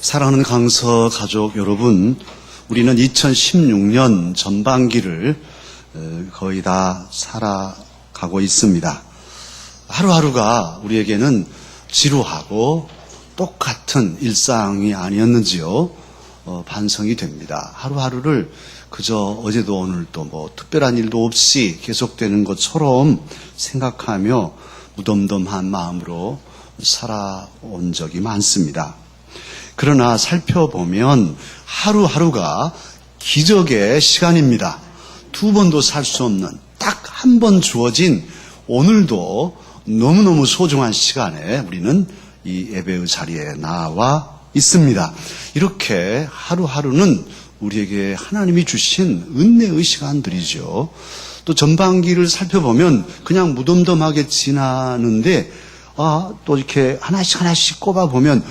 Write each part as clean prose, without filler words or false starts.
사랑하는 강서 가족 여러분, 우리는 2016년 전반기를 거의 다 살아가고 있습니다. 하루하루가 우리에게는 지루하고 똑같은 일상이 아니었는지요? 반성이 됩니다. 하루하루를 그저 어제도 오늘도 특별한 일도 없이 계속되는 것처럼 생각하며 무덤덤한 마음으로 살아온 적이 많습니다. 그러나 살펴보면 하루하루가 기적의 시간입니다. 두 번도 살 수 없는 딱 한 번 주어진 오늘도 너무너무 소중한 시간에 우리는 이 예배의 자리에 나와 있습니다. 이렇게 하루하루는 우리에게 하나님이 주신 은혜의 시간들이죠. 또 전반기를 살펴보면 그냥 무덤덤하게 지나는데 또 이렇게 하나씩 꼽아보면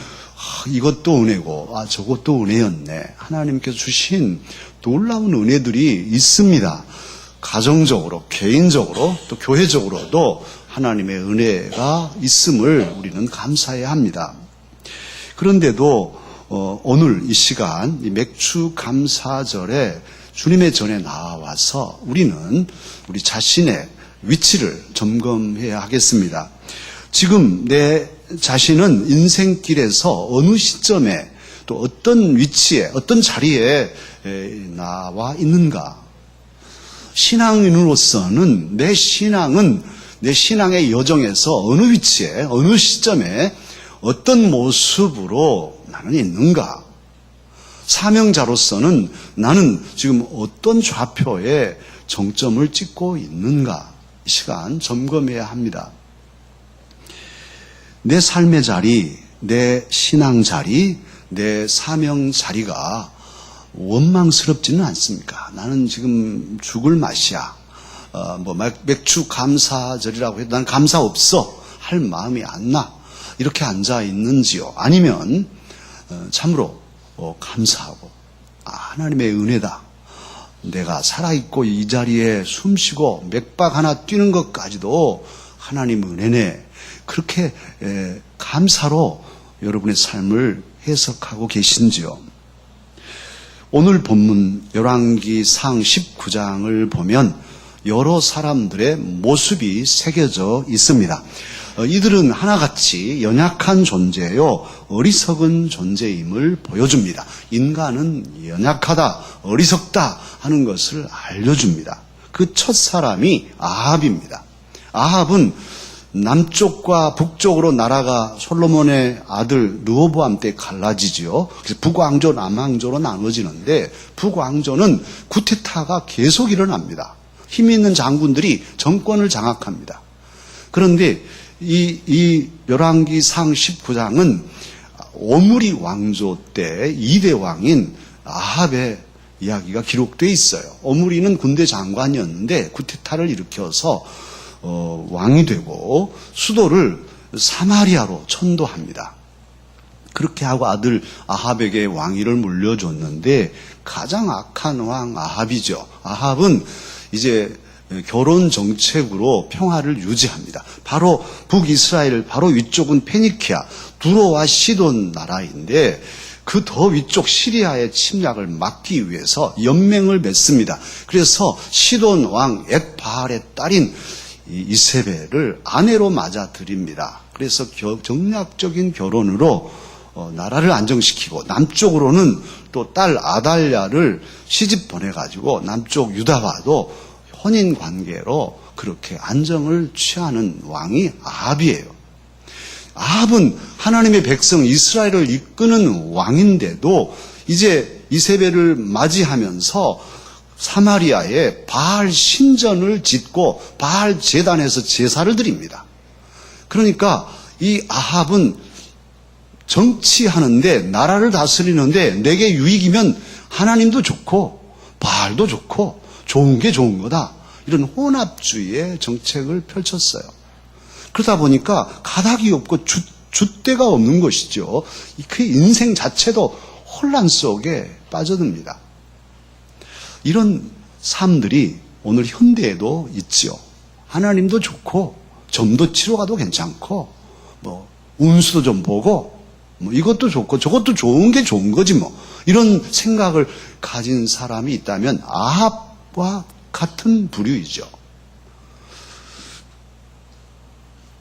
이것도 은혜고 저것도 은혜였네. 하나님께서 주신 놀라운 은혜들이 있습니다. 가정적으로, 개인적으로, 또 교회적으로도 하나님의 은혜가 있음을 우리는 감사해야 합니다. 그런데도 오늘 이 시간 이 맥주 감사절에 주님의 전에 나와서 우리는 우리 자신의 위치를 점검해야 하겠습니다. 지금 내 자신은 인생길에서 어느 시점에 또 어떤 위치에 어떤 자리에 나와 있는가? 신앙인으로서는 내 신앙의 여정에서 어느 위치에 어느 시점에 어떤 모습으로 나는 있는가? 사명자로서는 나는 지금 어떤 좌표에 정점을 찍고 있는가? 이 시간 점검해야 합니다. 내 삶의 자리, 내 신앙 자리, 내 사명 자리가 원망스럽지는 않습니까? 나는 지금 죽을 맛이야. 맥주 감사절이라고 해도 난 감사 없어. 할 마음이 안 나. 이렇게 앉아 있는지요? 아니면 참으로 감사하고 하나님의 은혜다. 내가 살아있고 이 자리에 숨쉬고 맥박 하나 뛰는 것까지도 하나님 은혜네. 그렇게 감사로 여러분의 삶을 해석하고 계신지요? 오늘 본문 열왕기상 19장을 보면 여러 사람들의 모습이 새겨져 있습니다. 이들은 하나같이 연약한 존재요, 어리석은 존재임을 보여줍니다. 인간은 연약하다, 어리석다 하는 것을 알려줍니다. 그 첫 사람이 아합입니다. 아합은 남쪽과 북쪽으로 나라가 솔로몬의 아들 르호보암 때 갈라지지요. 그래서 북왕조, 남왕조로 나눠지는데 북왕조는 쿠데타가 계속 일어납니다. 힘 있는 장군들이 정권을 장악합니다. 그런데 이 열왕기상 19장은 오므리 왕조 때 2대 왕인 아합의 이야기가 기록되어 있어요. 오므리는 군대 장관이었는데 쿠데타를 일으켜서 왕이 되고 수도를 사마리아로 천도합니다. 그렇게 하고 아들 아합에게 왕위를 물려줬는데 가장 악한 왕 아합이죠. 아합은 이제 결혼 정책으로 평화를 유지합니다. 바로 북이스라엘 바로 위쪽은 페니키아, 두로와 시돈 나라인데 그 더 위쪽 시리아의 침략을 막기 위해서 연맹을 맺습니다. 그래서 시돈 왕 엑바알의 딸인 이세벨을 아내로 맞아들입니다. 그래서 정략적인 결혼으로 나라를 안정시키고 남쪽으로는 또 딸 아달랴를 시집 보내가지고 남쪽 유다와도 혼인 관계로 그렇게 안정을 취하는 왕이 아합이에요. 아합은 하나님의 백성 이스라엘을 이끄는 왕인데도 이제 이세벨을 맞이하면서 사마리아에 바알 신전을 짓고 바알 제단에서 제사를 드립니다. 그러니까 이 아합은 정치하는데 나라를 다스리는데 내게 유익이면 하나님도 좋고 바알도 좋고 좋은 게 좋은 거다. 이런 혼합주의의 정책을 펼쳤어요. 그러다 보니까 가닥이 없고 줏대가 없는 것이죠. 그 인생 자체도 혼란 속에 빠져듭니다. 이런 삶들이 오늘 현대에도 있지요. 하나님도 좋고 점도 치러 가도 괜찮고 운수도 좀 보고 뭐 이것도 좋고 저것도 좋은 게 좋은 거지 뭐. 이런 생각을 가진 사람이 있다면 아합과 같은 부류이죠.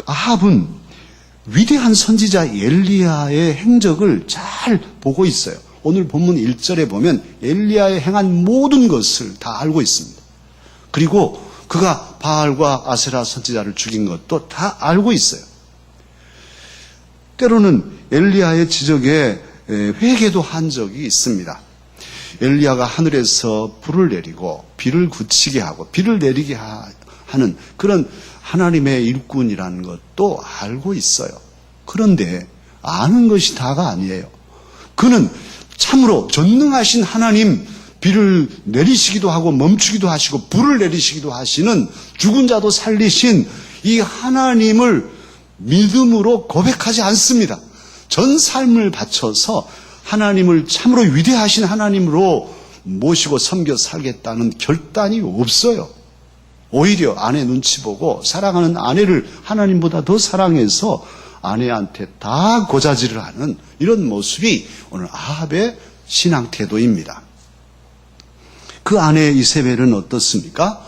아합은 위대한 선지자 엘리야의 행적을 잘 보고 있어요. 오늘 본문 1절에 보면 엘리야의 행한 모든 것을 다 알고 있습니다. 그리고 그가 바알과 아세라 선지자를 죽인 것도 다 알고 있어요. 때로는 엘리야의 지적에 회개도 한 적이 있습니다. 엘리야가 하늘에서 불을 내리고 비를 그치게 하고 비를 내리게 하는 그런 하나님의 일꾼이라는 것도 알고 있어요. 그런데 아는 것이 다가 아니에요. 그는 참으로 전능하신 하나님, 비를 내리시기도 하고 멈추기도 하시고 불을 내리시기도 하시는 죽은 자도 살리신 이 하나님을 믿음으로 고백하지 않습니다. 전 삶을 바쳐서 하나님을 참으로 위대하신 하나님으로 모시고 섬겨 살겠다는 결단이 없어요. 오히려 아내 눈치 보고 사랑하는 아내를 하나님보다 더 사랑해서 아내한테 다 고자질을 하는 이런 모습이 오늘 아합의 신앙 태도입니다. 그 아내 이세벨은 어떻습니까?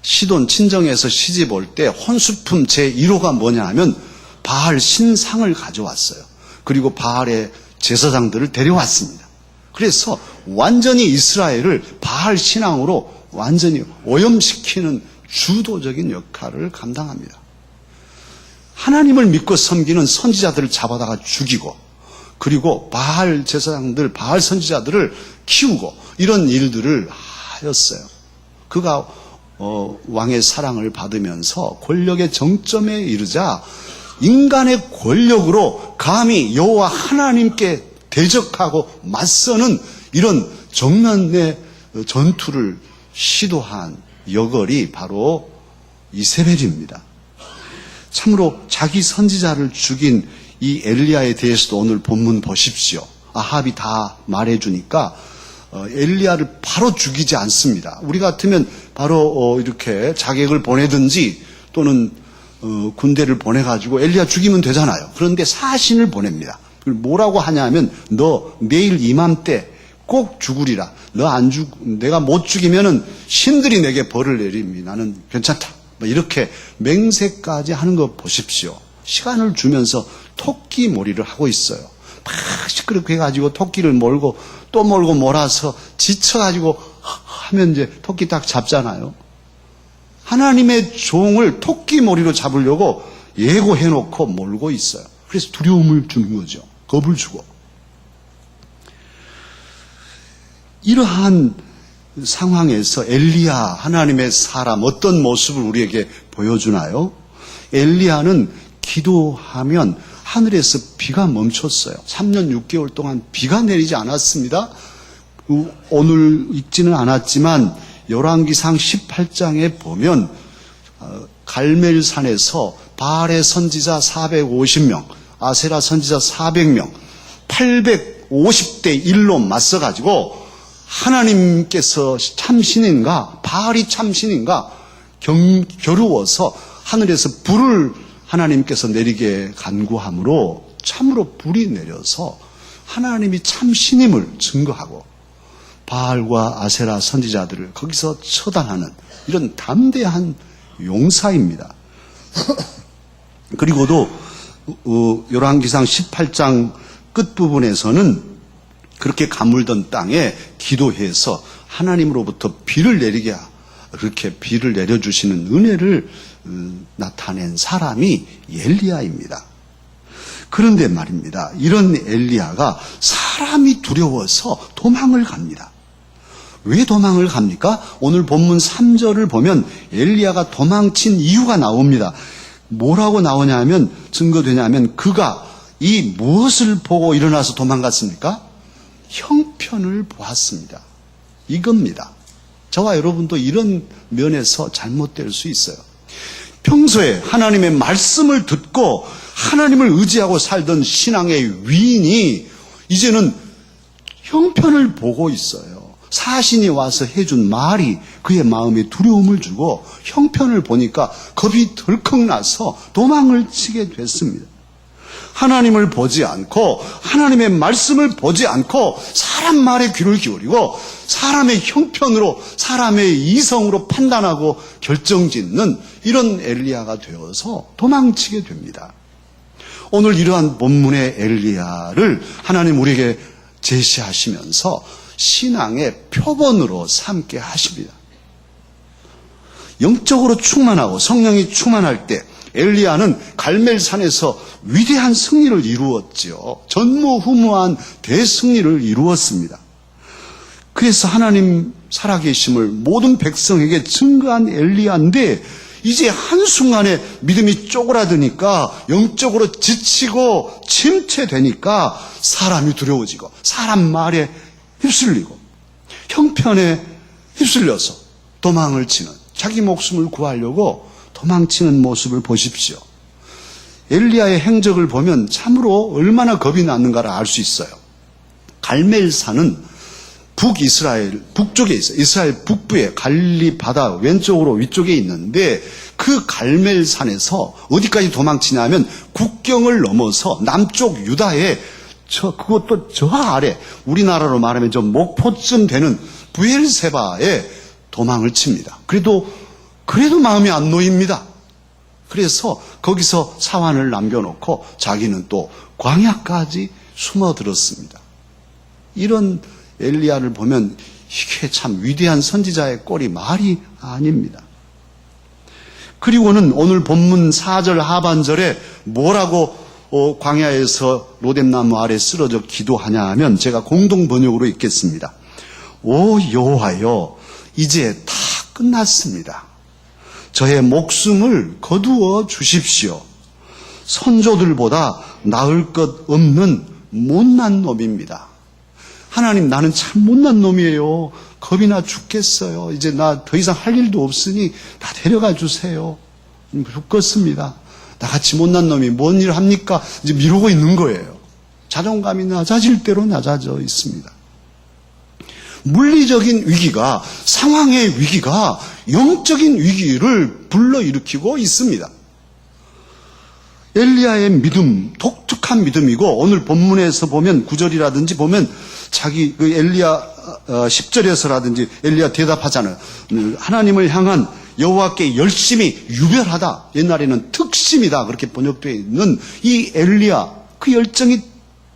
시돈 친정에서 시집 올 때 혼수품 제1호가 뭐냐 하면 바알 신상을 가져왔어요. 그리고 바알의 제사장들을 데려왔습니다. 그래서 완전히 이스라엘을 바알 신앙으로 완전히 오염시키는 주도적인 역할을 감당합니다. 하나님을 믿고 섬기는 선지자들을 잡아다가 죽이고 그리고 바알 제사장들, 바알 선지자들을 키우고 이런 일들을 하였어요. 그가 왕의 사랑을 받으면서 권력의 정점에 이르자 인간의 권력으로 감히 여호와 하나님께 대적하고 맞서는 이런 정면의 전투를 시도한 여걸이 바로 이세벨입니다. 참으로 자기 선지자를 죽인 이 엘리야에 대해서도 오늘 본문 보십시오. 아합이 다 말해주니까 엘리야를 바로 죽이지 않습니다. 우리 같으면 바로 이렇게 자객을 보내든지 또는 군대를 보내가지고 엘리야 죽이면 되잖아요. 그런데 사신을 보냅니다. 뭐라고 하냐면 너 내일 이맘때 꼭 죽으리라. 내가 못 죽이면은 신들이 내게 벌을 내리니 나는 괜찮다. 뭐 이렇게 맹세까지 하는 거 보십시오. 시간을 주면서 토끼 몰이를 하고 있어요. 막 시끄럽게 해가지고 토끼를 몰고 또 몰고 몰아서 지쳐가지고 하면 이제 토끼 딱 잡잖아요. 하나님의 종을 토끼 몰이로 잡으려고 예고해놓고 몰고 있어요. 그래서 두려움을 주는 거죠. 겁을 주고. 이러한 상황에서 엘리야, 하나님의 사람, 어떤 모습을 우리에게 보여주나요? 엘리야는 기도하면 하늘에서 비가 멈췄어요. 3년 6개월 동안 비가 내리지 않았습니다. 오늘 읽지는 않았지만 열왕기상 18장에 보면 갈멜산에서 바알의 선지자 450명, 아세라 선지자 400명, 850대 1로 맞서가지고 하나님께서 참신인가 바알이 참신인가 겨루어서 하늘에서 불을 하나님께서 내리게 간구함으로 참으로 불이 내려서 하나님이 참신임을 증거하고 바알과 아세라 선지자들을 거기서 처단하는 이런 담대한 용사입니다. 그리고도 열왕기상 18장 끝부분에서는 그렇게 가물던 땅에 기도해서 하나님으로부터 비를 내리게 그렇게 비를 내려주시는 은혜를 나타낸 사람이 엘리야입니다. 그런데 말입니다. 이런 엘리야가 사람이 두려워서 도망을 갑니다. 왜 도망을 갑니까? 오늘 본문 3절을 보면 엘리야가 도망친 이유가 나옵니다. 뭐라고 나오냐 하면 증거되냐 하면 그가 이 무엇을 보고 일어나서 도망갔습니까? 형편을 보았습니다. 이겁니다. 저와 여러분도 이런 면에서 잘못될 수 있어요. 평소에 하나님의 말씀을 듣고 하나님을 의지하고 살던 신앙의 위인이 이제는 형편을 보고 있어요. 사신이 와서 해준 말이 그의 마음에 두려움을 주고 형편을 보니까 겁이 덜컥 나서 도망을 치게 됐습니다. 하나님을 보지 않고 하나님의 말씀을 보지 않고 사람 말에 귀를 기울이고 사람의 형편으로 사람의 이성으로 판단하고 결정짓는 이런 엘리야가 되어서 도망치게 됩니다. 오늘 이러한 본문의 엘리야를 하나님 우리에게 제시하시면서 신앙의 표본으로 삼게 하십니다. 영적으로 충만하고 성령이 충만할 때 엘리야는 갈멜산에서 위대한 승리를 이루었지요. 전무후무한 대승리를 이루었습니다. 그래서 하나님 살아계심을 모든 백성에게 증거한 엘리야인데 이제 한순간에 믿음이 쪼그라드니까 영적으로 지치고 침체되니까 사람이 두려워지고 사람 말에 휩쓸리고 형편에 휩쓸려서 도망을 치는 자기 목숨을 구하려고 도망치는 모습을 보십시오. 엘리야의 행적을 보면 참으로 얼마나 겁이 났는가를 알 수 있어요. 갈멜산은 북이스라엘 북쪽에 있어요. 이스라엘 북부에 갈릴리 바다 왼쪽으로 위쪽에 있는데 그 갈멜산에서 어디까지 도망치냐면 국경을 넘어서 남쪽 유다에 그것도 저 아래 우리나라로 말하면 저 목포쯤 되는 부엘세바에 도망을 칩니다. 그래도 마음이 안 놓입니다. 그래서 거기서 사환을 남겨놓고 자기는 또 광야까지 숨어들었습니다. 이런 엘리야를 보면 이게 참 위대한 선지자의 꼴이 말이 아닙니다. 그리고는 오늘 본문 4절 하반절에 뭐라고 광야에서 로뎀나무 아래 쓰러져 기도하냐 하면 제가 공동 번역으로 읽겠습니다. 오 여호와여, 이제 다 끝났습니다. 저의 목숨을 거두어 주십시오. 선조들보다 나을 것 없는 못난 놈입니다. 하나님, 나는 참 못난 놈이에요. 겁이 나 죽겠어요. 이제 나 더 이상 할 일도 없으니 다 데려가 주세요. 죽겠습니다. 나같이 못난 놈이 뭔 일을 합니까? 이제 미루고 있는 거예요. 자존감이 낮아질 대로 낮아져 있습니다. 물리적인 위기가, 상황의 위기가 영적인 위기를 불러일으키고 있습니다. 엘리야의 믿음, 독특한 믿음이고, 오늘 본문에서 보면 9절이라든지 보면 자기 그 엘리야 10절에서라든지 엘리야 대답하잖아요. 하나님을 향한 여호와께 열심히 유별하다. 옛날에는 특심이다. 그렇게 번역되어 있는 이 엘리야, 그 열정이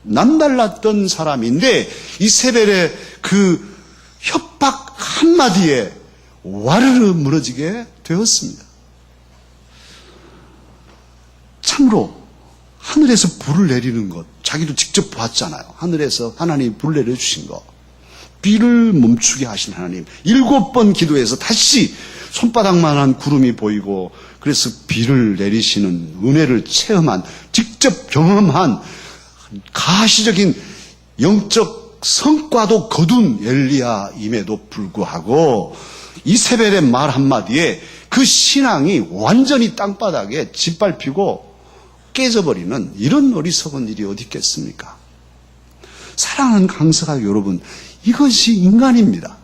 남달랐던 사람인데 이세벨의 그 협박 한마디에 와르르 무너지게 되었습니다. 참으로 하늘에서 불을 내리는 것, 자기도 직접 봤잖아요. 하늘에서 하나님이 불을 내려주신 것, 비를 멈추게 하신 하나님, 7번 기도해서 다시 손바닥만한 구름이 보이고, 그래서 비를 내리시는 은혜를 체험한, 직접 경험한 가시적인 영적 성과도 거둔 엘리야임에도 불구하고 이세벨의 말 한마디에 그 신앙이 완전히 땅바닥에 짓밟히고 깨져버리는 이런 어리석은 일이 어디 있겠습니까? 사랑하는 강사가 여러분, 이것이 인간입니다.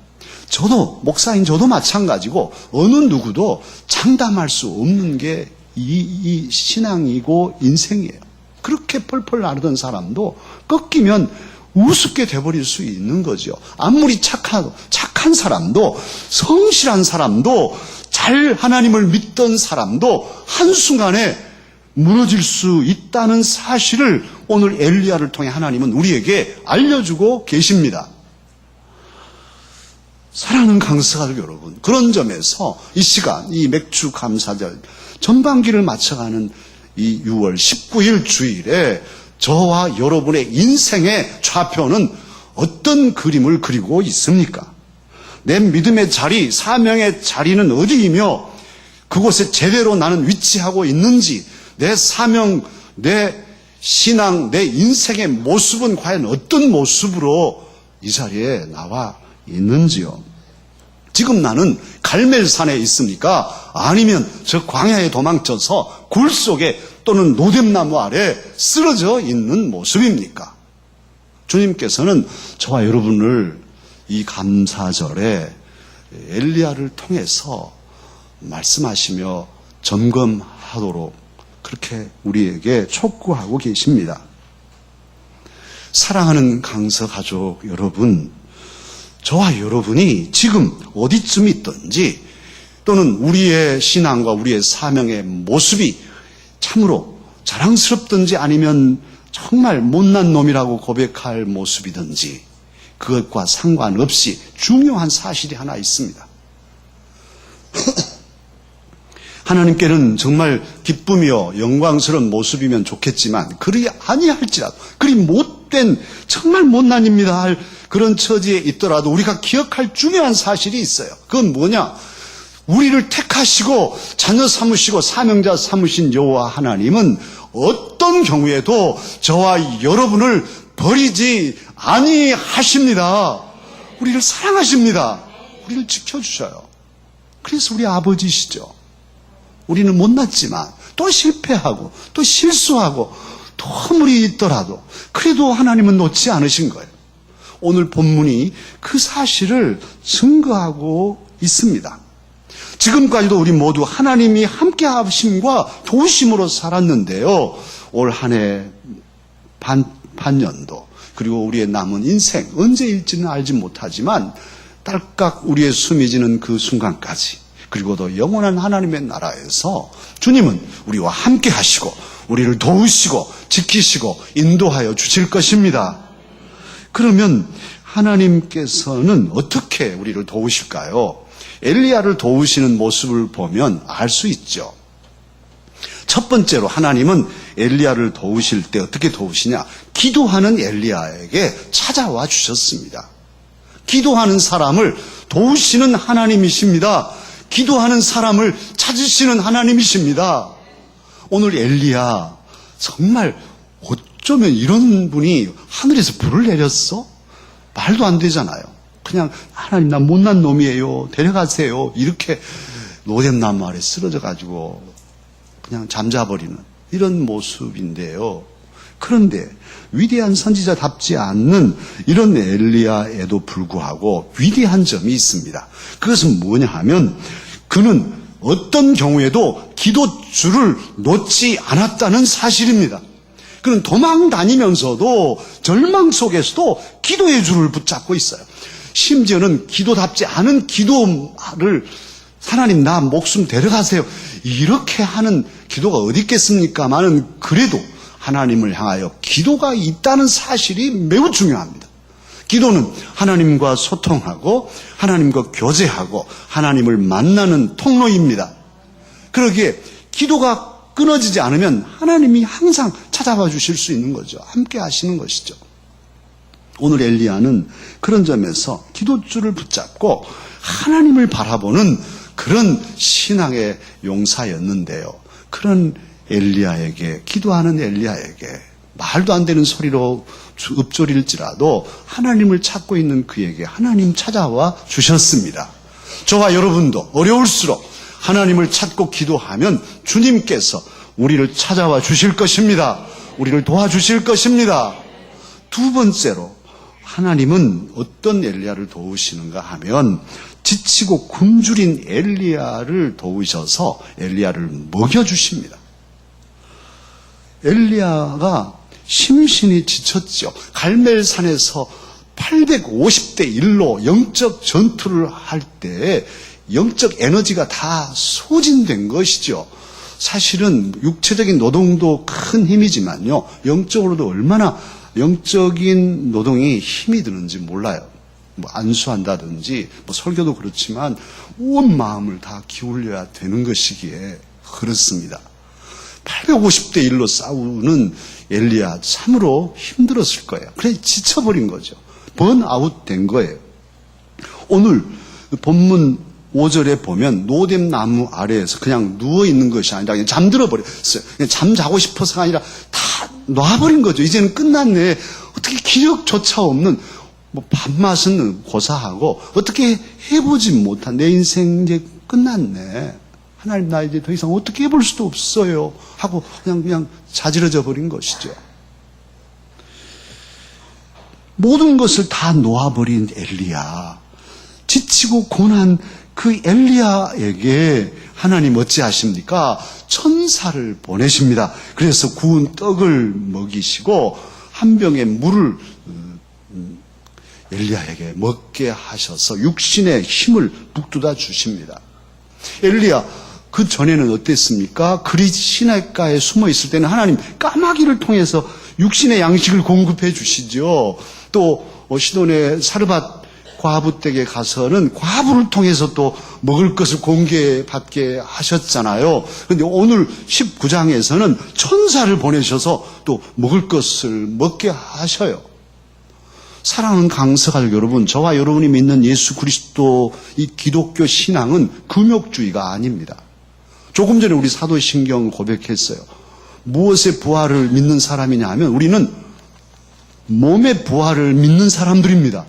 저도, 목사인 저도 마찬가지고 어느 누구도 장담할 수 없는 게 이 신앙이고 인생이에요. 그렇게 펄펄 나르던 사람도 꺾이면 우습게 돼버릴 수 있는 거죠. 아무리 착한 사람도, 성실한 사람도, 잘 하나님을 믿던 사람도 한순간에 무너질 수 있다는 사실을 오늘 엘리야를 통해 하나님은 우리에게 알려주고 계십니다. 사랑하는 강사들 여러분, 그런 점에서 이 시간, 이 맥주 감사절 전반기를 맞춰가는 이 6월 19일 주일에 저와 여러분의 인생의 좌표는 어떤 그림을 그리고 있습니까? 내 믿음의 자리, 사명의 자리는 어디이며 그곳에 제대로 나는 위치하고 있는지, 내 사명, 내 신앙, 내 인생의 모습은 과연 어떤 모습으로 이 자리에 나와 있는지요? 지금 나는 갈멜산에 있습니까? 아니면 저 광야에 도망쳐서 굴 속에 또는 노뎀나무 아래 쓰러져 있는 모습입니까? 주님께서는 저와 여러분을 이 감사절에 엘리야를 통해서 말씀하시며 점검하도록 그렇게 우리에게 촉구하고 계십니다. 사랑하는 강서 가족 여러분, 저와 여러분이 지금 어디쯤 있든지 또는 우리의 신앙과 우리의 사명의 모습이 참으로 자랑스럽든지 아니면 정말 못난 놈이라고 고백할 모습이든지 그것과 상관없이 중요한 사실이 하나 있습니다. 하나님께는 정말 기쁨이요 영광스러운 모습이면 좋겠지만 그리 아니할지라도 그리 못된 정말 못난입니다 할 그런 처지에 있더라도 우리가 기억할 중요한 사실이 있어요. 그건 뭐냐? 우리를 택하시고 자녀 삼으시고 사명자 삼으신 여호와 하나님은 어떤 경우에도 저와 여러분을 버리지 아니하십니다. 우리를 사랑하십니다. 우리를 지켜주셔요. 그래서 우리 아버지시죠. 우리는 못났지만 또 실패하고 또 실수하고 또 허물이 있더라도 그래도 하나님은 놓지 않으신 거예요. 오늘 본문이 그 사실을 증거하고 있습니다. 지금까지도 우리 모두 하나님이 함께 하심과 도우심으로 살았는데요. 올 한 해 반년도 그리고 우리의 남은 인생 언제일지는 알지 못하지만 딸깍 우리의 숨이 지는 그 순간까지 그리고도 영원한 하나님의 나라에서 주님은 우리와 함께 하시고 우리를 도우시고 지키시고 인도하여 주실 것입니다. 그러면 하나님께서는 어떻게 우리를 도우실까요? 엘리야를 도우시는 모습을 보면 알 수 있죠. 첫 번째로 하나님은 엘리야를 도우실 때 어떻게 도우시냐? 기도하는 엘리야에게 찾아와 주셨습니다. 기도하는 사람을 도우시는 하나님이십니다. 기도하는 사람을 찾으시는 하나님이십니다. 오늘 엘리야 정말 어쩌면 이런 분이 하늘에서 불을 내렸어? 말도 안 되잖아요. 그냥 하나님 나 못난 놈이에요. 데려가세요. 이렇게 로뎀나무 아래 쓰러져 가지고 그냥 잠자버리는 이런 모습인데요. 그런데 위대한 선지자답지 않는 이런 엘리야에도 불구하고 위대한 점이 있습니다. 그것은 뭐냐 하면 그는 어떤 경우에도 기도줄을 놓지 않았다는 사실입니다. 그는 도망 다니면서도 절망 속에서도 기도의 줄을 붙잡고 있어요. 심지어는 기도답지 않은 기도를 하나님 나 목숨 데려가세요. 이렇게 하는 기도가 어디 있겠습니까마는 그래도 하나님을 향하여 기도가 있다는 사실이 매우 중요합니다. 기도는 하나님과 소통하고 하나님과 교제하고 하나님을 만나는 통로입니다. 그러기에 기도가 끊어지지 않으면 하나님이 항상 찾아와 주실 수 있는 거죠. 함께 하시는 것이죠. 오늘 엘리야는 그런 점에서 기도줄을 붙잡고 하나님을 바라보는 그런 신앙의 용사였는데요. 그런 엘리야에게, 기도하는 엘리야에게 말도 안 되는 소리로 읊조릴지라도 하나님을 찾고 있는 그에게 하나님 찾아와 주셨습니다. 저와 여러분도 어려울수록 하나님을 찾고 기도하면 주님께서 우리를 찾아와 주실 것입니다. 우리를 도와주실 것입니다. 두 번째로 하나님은 어떤 엘리야를 도우시는가 하면 지치고 굶주린 엘리야를 도우셔서 엘리야를 먹여주십니다. 엘리야가 심신이 지쳤죠. 갈멜산에서 850대 1로 영적 전투를 할 때 영적 에너지가 다 소진된 것이죠. 사실은 육체적인 노동도 큰 힘이지만요. 영적으로도 얼마나 영적인 노동이 힘이 드는지 몰라요. 뭐 안수한다든지 뭐 설교도 그렇지만 온 마음을 다 기울여야 되는 것이기에 그렇습니다. 850대 1로 싸우는 엘리야 참으로 힘들었을 거예요. 그래 지쳐버린 거죠. 번아웃 된 거예요. 오늘 본문 5절에 보면 노뎀나무 아래에서 그냥 누워있는 것이 아니라 그냥 잠들어 버렸어요. 그냥 잠자고 싶어서가 아니라 다 놔버린 거죠. 이제는 끝났네. 어떻게 기력조차 없는 뭐 밥맛은 고사하고 어떻게 해보지 못한 내 인생 이제 끝났네. 하나님 나 이제 더 이상 어떻게 해볼 수도 없어요. 하고 그냥 자지러져 버린 것이죠. 모든 것을 다 놓아버린 엘리야. 지치고 고난 그 엘리야에게 하나님 어찌하십니까? 천사를 보내십니다. 그래서 구운 떡을 먹이시고 한 병의 물을 엘리야에게 먹게 하셔서 육신의 힘을 북돋아 주십니다. 엘리야 그 전에는 어땠습니까? 그리 시냇가에 숨어 있을 때는 하나님 까마귀를 통해서 육신의 양식을 공급해 주시죠. 또 시돈의 사르밧 과부 댁에 가서는 과부를 통해서 또 먹을 것을 공개받게 하셨잖아요. 그런데 오늘 19장에서는 천사를 보내셔서 또 먹을 것을 먹게 하셔요. 사랑하는 강서가족 여러분, 저와 여러분이 믿는 예수 그리스도 이 기독교 신앙은 금욕주의가 아닙니다. 조금 전에 우리 사도신경 고백했어요. 무엇의 부활을 믿는 사람이냐 하면 우리는 몸의 부활을 믿는 사람들입니다.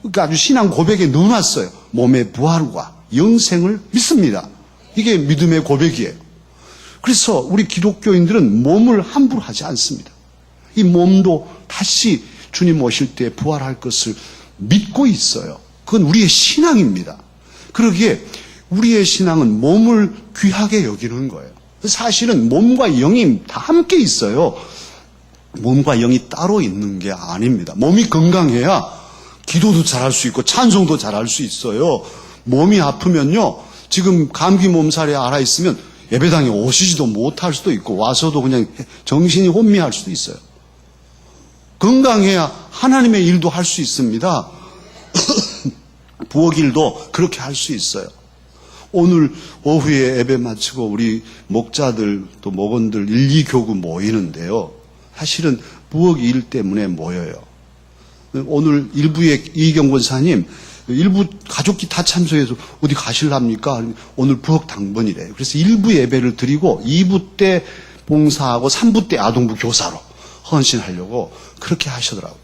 그러니까 아주 신앙 고백에 넣어놨어요. 몸의 부활과 영생을 믿습니다. 이게 믿음의 고백이에요. 그래서 우리 기독교인들은 몸을 함부로 하지 않습니다. 이 몸도 다시 주님 오실 때 부활할 것을 믿고 있어요. 그건 우리의 신앙입니다. 그러기에 우리의 신앙은 몸을 귀하게 여기는 거예요. 사실은 몸과 영이 다 함께 있어요. 몸과 영이 따로 있는 게 아닙니다. 몸이 건강해야 기도도 잘할 수 있고 찬송도 잘할 수 있어요. 몸이 아프면요, 지금 감기 몸살에 앓아 있으면 예배당에 오시지도 못할 수도 있고 와서도 그냥 정신이 혼미할 수도 있어요. 건강해야 하나님의 일도 할 수 있습니다. 부엌 일도 그렇게 할 수 있어요. 오늘 오후에 예배 마치고 우리 목자들 또 목원들 1, 2교구 모이는데요. 사실은 부엌 일 때문에 모여요. 오늘 일부의 이경 권사님 일부 가족기 다 참석해서 어디 가실랍니까? 오늘 부엌 당번이래요. 그래서 1부 예배를 드리고 2부 때 봉사하고 3부 때 아동부 교사로 헌신하려고 그렇게 하시더라고요.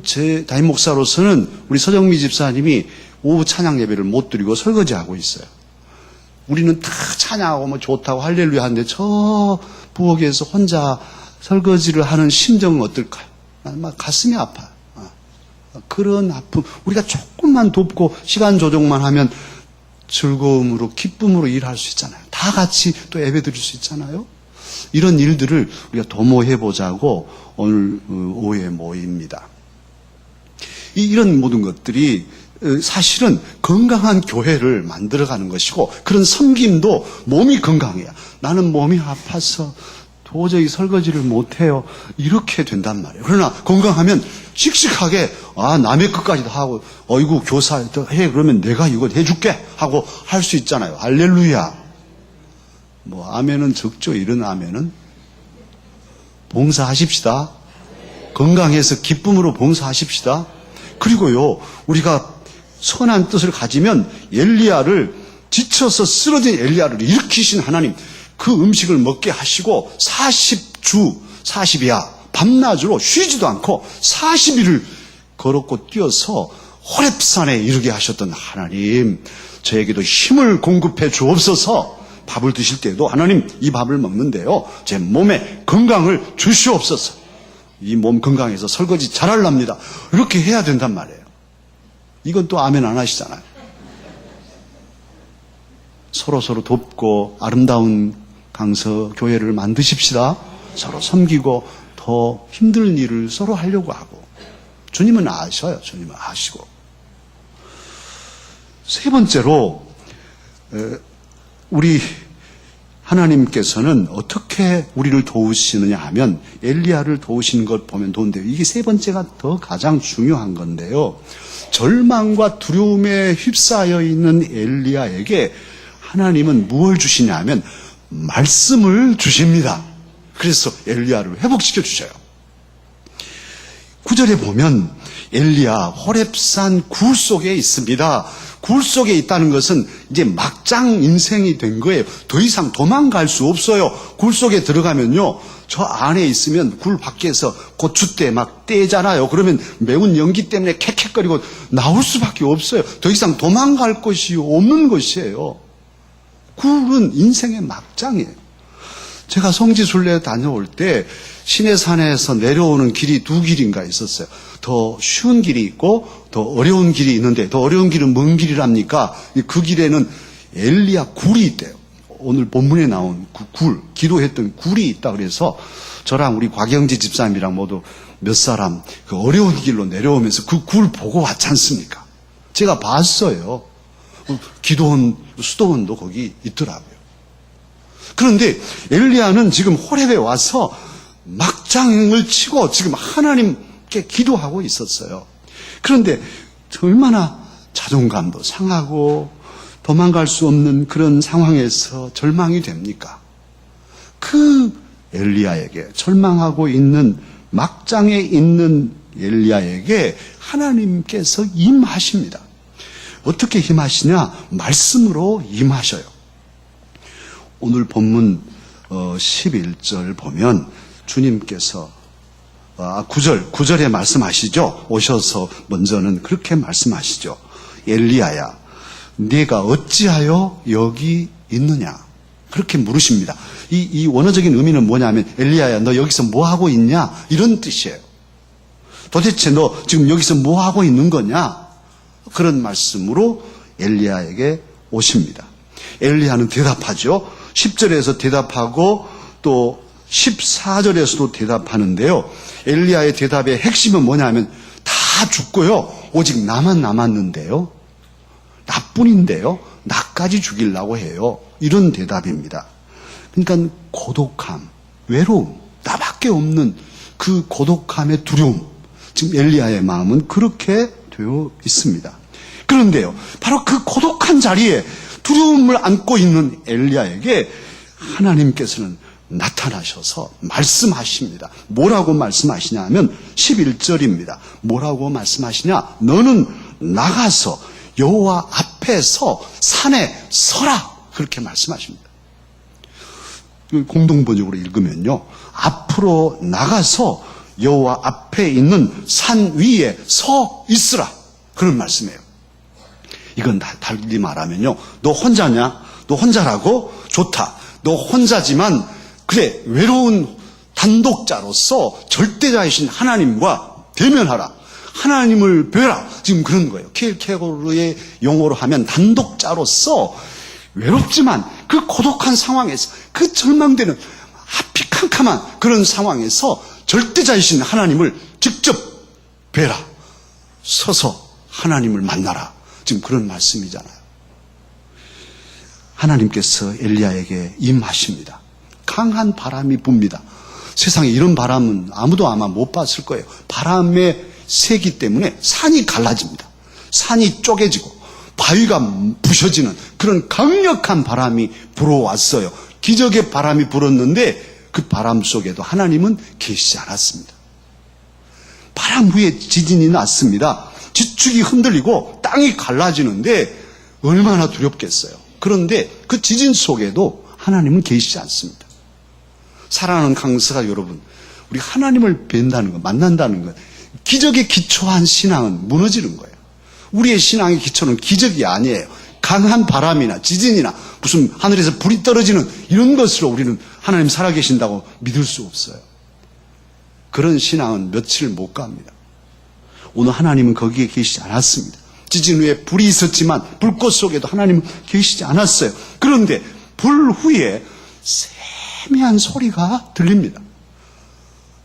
제 담임 목사로서는 우리 서정미 집사님이 오후 찬양 예배를 못 드리고 설거지하고 있어요. 우리는 다 찬양하고 뭐 좋다고 할렐루야 하는데 저 부엌에서 혼자 설거지를 하는 심정은 어떨까요? 막 가슴이 아파요. 그런 아픔, 우리가 조금만 돕고 시간 조정만 하면 즐거움으로 기쁨으로 일할 수 있잖아요. 다 같이 또 예배 드릴 수 있잖아요. 이런 일들을 우리가 도모해 보자고 오늘 오후에 모입니다. 이런 모든 것들이 사실은 건강한 교회를 만들어가는 것이고, 그런 섬김도 몸이 건강해야, 나는 몸이 아파서 도저히 설거지를 못해요, 이렇게 된단 말이에요. 그러나 건강하면 씩씩하게 남의 것까지도 하고, 어이구 교사 해, 그러면 내가 이거 해줄게 하고 할 수 있잖아요. 할렐루야. 뭐 아멘은 적죠. 이런 아멘은 봉사하십시다. 건강해서 기쁨으로 봉사하십시다. 그리고요, 우리가 선한 뜻을 가지면 엘리야를, 지쳐서 쓰러진 엘리야를 일으키신 하나님, 그 음식을 먹게 하시고 40주 40이야 밤낮으로 쉬지도 않고 40일을 걸었고 뛰어서 호렙산에 이르게 하셨던 하나님, 저에게도 힘을 공급해 주옵소서. 밥을 드실 때도 하나님, 이 밥을 먹는데요, 제 몸에 건강을 주시옵소서. 이 몸 건강해서 설거지 잘하랍니다. 이렇게 해야 된단 말이에요. 이건 또 아멘 안 하시잖아요. 서로 돕고 아름다운 강서 교회를 만드십시다. 서로 섬기고 더 힘든 일을 서로 하려고 하고. 주님은 아셔요. 주님은 아시고. 세 번째로, 우리 하나님께서는 어떻게 우리를 도우시느냐 하면 엘리야를 도우시는 것 보면 도운데요. 이게 세 번째가 더 가장 중요한 건데요. 절망과 두려움에 휩싸여 있는 엘리야에게 하나님은 무엇을 주시냐 하면 말씀을 주십니다. 그래서 엘리야를 회복시켜 주셔요. 9절에 보면 엘리야 호렙산 굴 속에 있습니다. 굴 속에 있다는 것은 이제 막장 인생이 된 거예요. 더 이상 도망갈 수 없어요. 굴 속에 들어가면요, 저 안에 있으면 굴 밖에서 고추대 막 떼잖아요. 그러면 매운 연기 때문에 캑캑거리고 나올 수밖에 없어요. 더 이상 도망갈 것이 없는 것이에요. 굴은 인생의 막장이에요. 제가 성지순례 다녀올 때 시내산에서 내려오는 길이 두 길인가 있었어요. 더 쉬운 길이 있고 더 어려운 길이 있는데, 더 어려운 길은 먼 길이랍니까? 그 길에는 엘리야 굴이 있대요. 오늘 본문에 나온 그 굴, 기도했던 굴이 있다 그래서 저랑 우리 곽영지 집사님이랑 모두 몇 사람 그 어려운 길로 내려오면서 그 굴 보고 왔지 않습니까? 제가 봤어요. 기도원, 수도원도 거기 있더라고요. 그런데 엘리야는 지금 호렙에 와서 막장을 치고 지금 하나님께 기도하고 있었어요. 그런데 얼마나 자존감도 상하고 도망갈 수 없는 그런 상황에서 절망이 됩니까? 그 엘리야에게, 절망하고 있는 막장에 있는 엘리야에게 하나님께서 임하십니다. 어떻게 임하시냐? 말씀으로 임하셔요. 오늘 본문 11절 보면 주님께서 9절에 말씀하시죠. 오셔서 먼저는 그렇게 말씀하시죠. 엘리야야, 네가 어찌하여 여기 있느냐? 그렇게 물으십니다. 이 원어적인 의미는 뭐냐면 엘리야야, 너 여기서 뭐 하고 있냐? 이런 뜻이에요. 도대체 너 지금 여기서 뭐 하고 있는 거냐? 그런 말씀으로 엘리야에게 오십니다. 엘리야는 대답하죠. 10절에서 대답하고 또 14절에서도 대답하는데요. 엘리야의 대답의 핵심은 뭐냐면 다 죽고요. 오직 나만 남았는데요. 나뿐인데요. 나까지 죽이려고 해요. 이런 대답입니다. 그러니까 고독함, 외로움, 나밖에 없는 그 고독함의 두려움. 지금 엘리야의 마음은 그렇게 되어 있습니다. 그런데요, 바로 그 고독한 자리에 두려움을 안고 있는 엘리야에게 하나님께서는 나타나셔서 말씀하십니다. 뭐라고 말씀하시냐 하면 11절입니다. 뭐라고 말씀하시냐? 너는 나가서 여호와 앞에서 산에 서라. 그렇게 말씀하십니다. 공동번역으로 읽으면요, 앞으로 나가서 여호와 앞에 있는 산 위에 서 있으라. 그런 말씀이에요. 이건 달리 말하면요, 너 혼자냐? 너 혼자라고? 좋다. 너 혼자지만 그래, 외로운 단독자로서 절대자이신 하나님과 대면하라. 하나님을 뵈라. 지금 그런 거예요. 킬케고르의 용어로 하면 단독자로서 외롭지만 그 고독한 상황에서, 그 절망되는 앞이 캄캄한 그런 상황에서 절대자이신 하나님을 직접 뵈라. 서서 하나님을 만나라. 지금 그런 말씀이잖아요. 하나님께서 엘리야에게 임하십니다. 강한 바람이 붑니다. 세상에 이런 바람은 아무도 아마 못 봤을 거예요. 바람의 세기 때문에 산이 갈라집니다. 산이 쪼개지고 바위가 부셔지는 그런 강력한 바람이 불어왔어요. 기적의 바람이 불었는데 그 바람 속에도 하나님은 계시지 않았습니다. 바람 후에 지진이 났습니다. 지축이 흔들리고 땅이 갈라지는데 얼마나 두렵겠어요. 그런데 그 지진 속에도 하나님은 계시지 않습니다. 사랑하는 강서가 여러분, 우리 하나님을 뵌다는 것, 만난다는 것, 기적에 기초한 신앙은 무너지는 거예요. 우리의 신앙의 기초는 기적이 아니에요. 강한 바람이나 지진이나 무슨 하늘에서 불이 떨어지는 이런 것으로 우리는 하나님 살아계신다고 믿을 수 없어요. 그런 신앙은 며칠 못 갑니다. 오늘 하나님은 거기에 계시지 않았습니다. 지진 후에 불이 있었지만 불꽃 속에도 하나님은 계시지 않았어요. 그런데 불 후에 세미한 소리가 들립니다.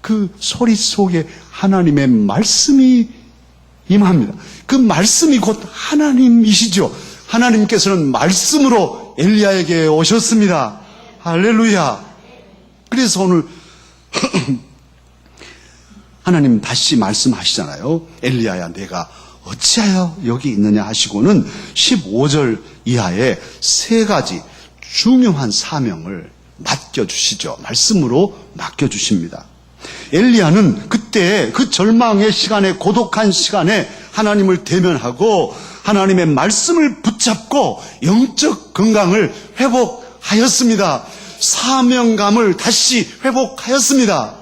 그 소리 속에 하나님의 말씀이 임합니다. 그 말씀이 곧 하나님이시죠. 하나님께서는 말씀으로 엘리야에게 오셨습니다. 할렐루야. 그래서 오늘 하나님 다시 말씀하시잖아요. 엘리야야, 내가 어찌하여 여기 있느냐 하시고는 15절 이하에 세 가지 중요한 사명을 맡겨주시죠. 말씀으로 맡겨주십니다. 엘리야는 그때 그 절망의 시간에, 고독한 시간에 하나님을 대면하고 하나님의 말씀을 붙잡고 영적 건강을 회복하였습니다. 사명감을 다시 회복하였습니다.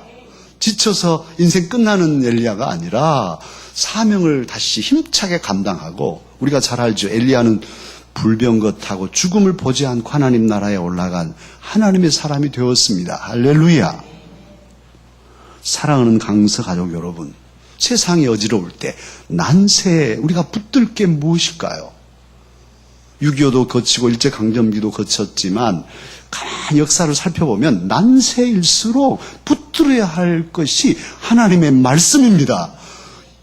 지쳐서 인생 끝나는 엘리야가 아니라 사명을 다시 힘차게 감당하고, 우리가 잘 알죠. 엘리야는 불병거타고 죽음을 보지 않고 하나님 나라에 올라간 하나님의 사람이 되었습니다. 할렐루야. 사랑하는 강서 가족 여러분, 세상이 어지러울 때 난세에 우리가 붙들 게 무엇일까요? 6.25도 거치고 일제강점기도 거쳤지만 가만히 역사를 살펴보면 난세일수록 붙들어야 할 것이 하나님의 말씀입니다.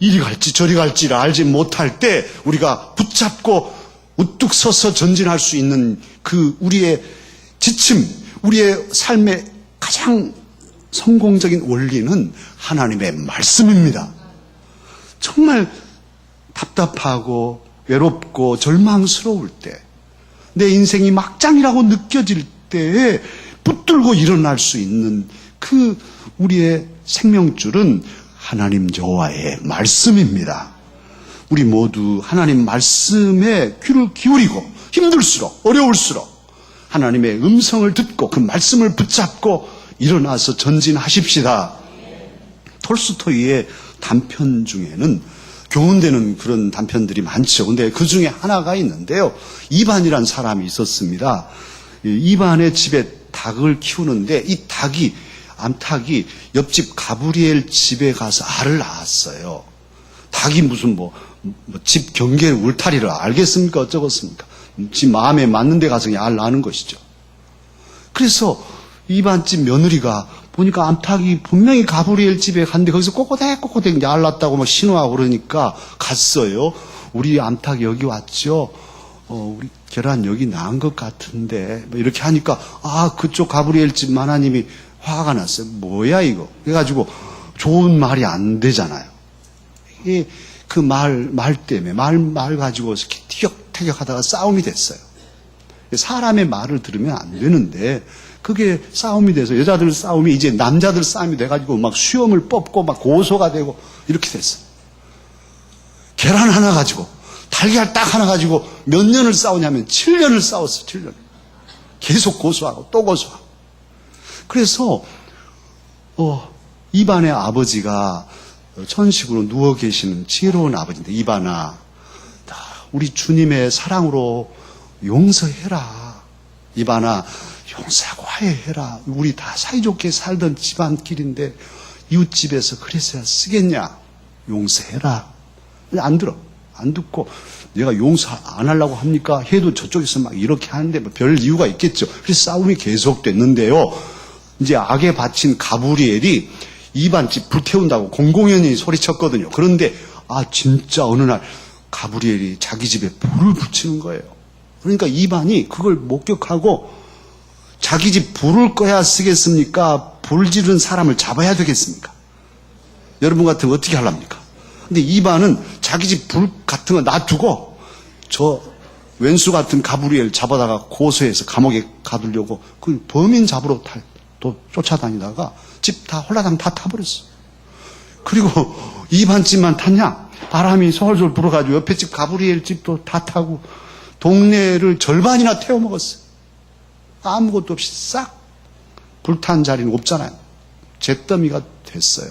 이리 갈지 저리 갈지를 알지 못할 때 우리가 붙잡고 우뚝 서서 전진할 수 있는 그 우리의 지침, 우리의 삶의 가장 성공적인 원리는 하나님의 말씀입니다. 정말 답답하고 외롭고 절망스러울 때, 내 인생이 막장이라고 느껴질 때에 붙들고 일어날 수 있는 그 우리의 생명줄은 하나님 여호와의 말씀입니다. 우리 모두 하나님 말씀에 귀를 기울이고 힘들수록 어려울수록 하나님의 음성을 듣고 그 말씀을 붙잡고 일어나서 전진하십시다. 톨스토이의 단편 중에는 교훈되는 그런 단편들이 많죠. 근데 그 중에 하나가 있는데요. 이반이라는 사람이 있었습니다. 이반의 집에 닭을 키우는데 이 암탉이 옆집 가브리엘 집에 가서 알을 낳았어요. 닭이 무슨 집 경계 울타리를 알겠습니까? 어쩌겠습니까? 지 마음에 맞는 데 가서 그냥 알 낳는 것이죠. 그래서 이반집 며느리가 보니까 암탉이 분명히 가브리엘 집에 갔는데 거기서 꼬꼬댁 이제 알 낳았다고 막 신호하고 그러니까 갔어요. 우리 암탉이 여기 왔죠. 우리 계란 여기 낳은 것 같은데 이렇게 하니까 그쪽 가브리엘 집 하나님이 화가 났어요. 뭐야 이거? 그래가지고 좋은 말이 안 되잖아요. 이게 그 말 때문에 말 가지고 티격태격하다가 싸움이 됐어요. 사람의 말을 들으면 안 되는데 그게 싸움이 돼서 여자들 싸움이 이제 남자들 싸움이 돼가지고 막 수염을 뽑고 막 고소가 되고 이렇게 됐어요. 계란 하나 가지고 달걀 딱 하나 가지고 몇 년을 싸우냐면 7년을 싸웠어요. 7년. 계속 고소하고 또 고소하고. 그래서 이반의 아버지가 천식으로 누워 계시는 지혜로운 아버지인데, 이반아, 우리 주님의 사랑으로 용서해라. 이반아, 용서하고 화해해라. 우리 다 사이좋게 살던 집안길인데 이웃집에서 그래서야 쓰겠냐. 용서해라. 안 들어. 안 듣고 내가 용서 안 하려고 합니까? 해도 저쪽에서 막 이렇게 하는데 별 이유가 있겠죠. 그래서 싸움이 계속됐는데요. 이제 악에 바친 가브리엘이 이반집 불태운다고 공공연히 소리쳤거든요. 그런데 진짜 어느 날 가브리엘이 자기 집에 불을 붙이는 거예요. 그러니까 이반이 그걸 목격하고 자기 집 불을 꺼야 쓰겠습니까? 불 지른 사람을 잡아야 되겠습니까? 여러분 같으면 어떻게 하랍니까? 근데 이반은 자기 집 불 같은 거 놔두고 저 왼수 같은 가브리엘 잡아다가 고소해서 감옥에 가두려고 그 범인 잡으러 또 쫓아다니다가 집 다 홀라당 다 타버렸어. 그리고 이반 집만 탔냐? 바람이 솔솔 불어가지고 옆에 집 가브리엘 집도 다 타고 동네를 절반이나 태워먹었어. 아무것도 없이 싹 불탄 자리는 없잖아요. 잿더미가 됐어요.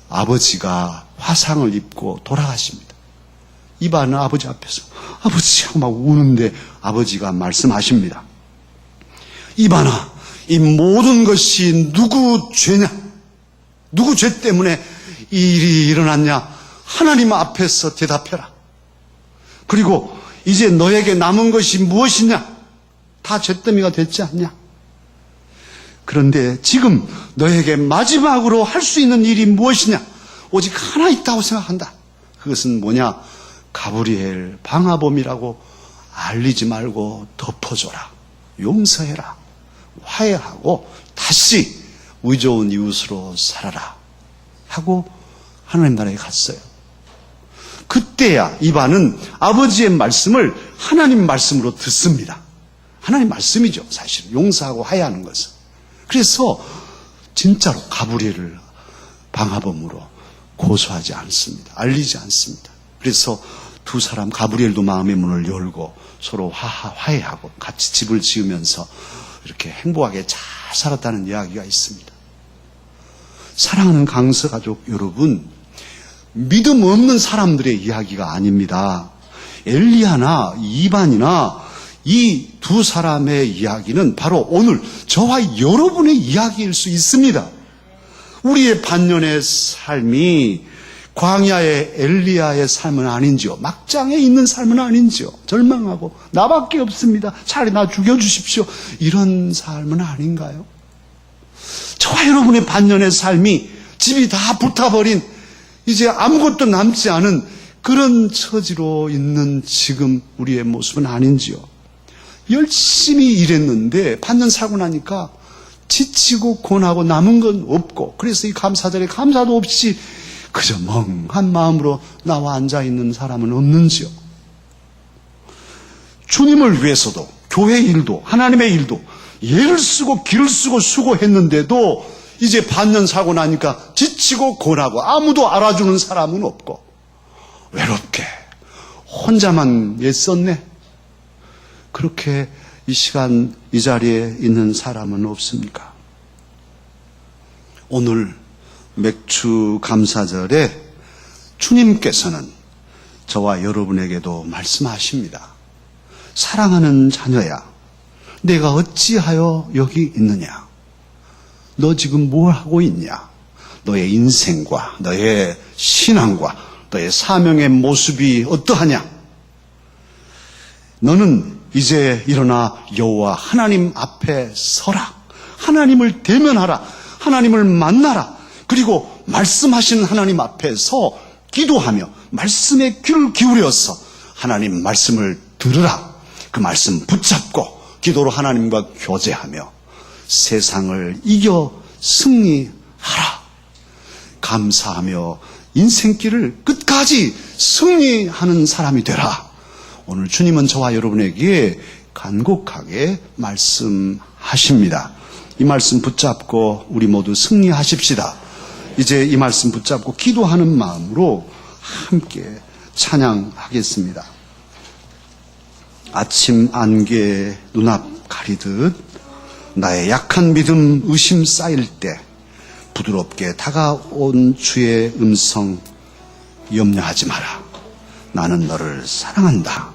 아버지가 화상을 입고 돌아가십니다. 이반은 아버지 앞에서 아버지 하고 막 우는데 아버지가 말씀하십니다. 이반아, 이 모든 것이 누구 죄냐? 누구 죄 때문에 이 일이 일어났냐? 하나님 앞에서 대답해라. 그리고 이제 너에게 남은 것이 무엇이냐? 다 잿더미가 됐지 않냐? 그런데 지금 너에게 마지막으로 할 수 있는 일이 무엇이냐? 오직 하나 있다고 생각한다. 그것은 뭐냐? 가브리엘 방화범이라고 알리지 말고 덮어줘라. 용서해라. 화해하고 다시 의좋은 이웃으로 살아라. 하고 하나님 나라에 갔어요. 그때야 이반은 아버지의 말씀을 하나님 말씀으로 듣습니다. 하나님 말씀이죠. 사실 용서하고 화해하는 것은. 그래서 진짜로 가브리엘을 방화범으로 고소하지 않습니다. 알리지 않습니다. 그래서 두 사람 가브리엘도 마음의 문을 열고 서로 화해하고 같이 집을 지으면서 이렇게 행복하게 잘 살았다는 이야기가 있습니다. 사랑하는 강서 가족 여러분, 믿음 없는 사람들의 이야기가 아닙니다. 엘리야나 이반이나 이 두 사람의 이야기는 바로 오늘 저와 여러분의 이야기일 수 있습니다. 우리의 반년의 삶이 광야의 엘리야의 삶은 아닌지요? 막장에 있는 삶은 아닌지요? 절망하고 나밖에 없습니다. 차라리 나 죽여주십시오. 이런 삶은 아닌가요? 저와 여러분의 반년의 삶이 집이 다 불타버린 이제 아무것도 남지 않은 그런 처지로 있는 지금 우리의 모습은 아닌지요? 열심히 일했는데 반년 살고 나니까 지치고 고나고 남은 건 없고, 그래서 이 감사절에 감사도 없이 그저 멍한 마음으로 나와 앉아있는 사람은 없는지요? 주님을 위해서도 교회 일도 하나님의 일도 예를 쓰고 길을 쓰고 수고했는데도 이제 반년 살고 나니까 지치고 고나고 아무도 알아주는 사람은 없고 외롭게 혼자만 애썼네. 그렇게 이 시간 이 자리에 있는 사람은 없습니까? 오늘 맥주 감사절에 주님께서는 저와 여러분에게도 말씀하십니다. 사랑하는 자녀야, 내가 어찌하여 여기 있느냐? 너 지금 뭘 하고 있냐? 너의 인생과 너의 신앙과 너의 사명의 모습이 어떠하냐? 너는 이제 일어나 여호와 하나님 앞에 서라. 하나님을 대면하라. 하나님을 만나라. 그리고 말씀하신 하나님 앞에서 기도하며 말씀에 귀를 기울여서 하나님 말씀을 들으라. 그 말씀 붙잡고 기도로 하나님과 교제하며 세상을 이겨 승리하라. 감사하며 인생길을 끝까지 승리하는 사람이 되라. 오늘 주님은 저와 여러분에게 간곡하게 말씀하십니다. 이 말씀 붙잡고 우리 모두 승리하십시다. 이제 이 말씀 붙잡고 기도하는 마음으로 함께 찬양하겠습니다. 아침 안개 눈앞 가리듯 나의 약한 믿음 의심 쌓일 때 부드럽게 다가온 주의 음성 염려하지 마라. 나는 너를 사랑한다.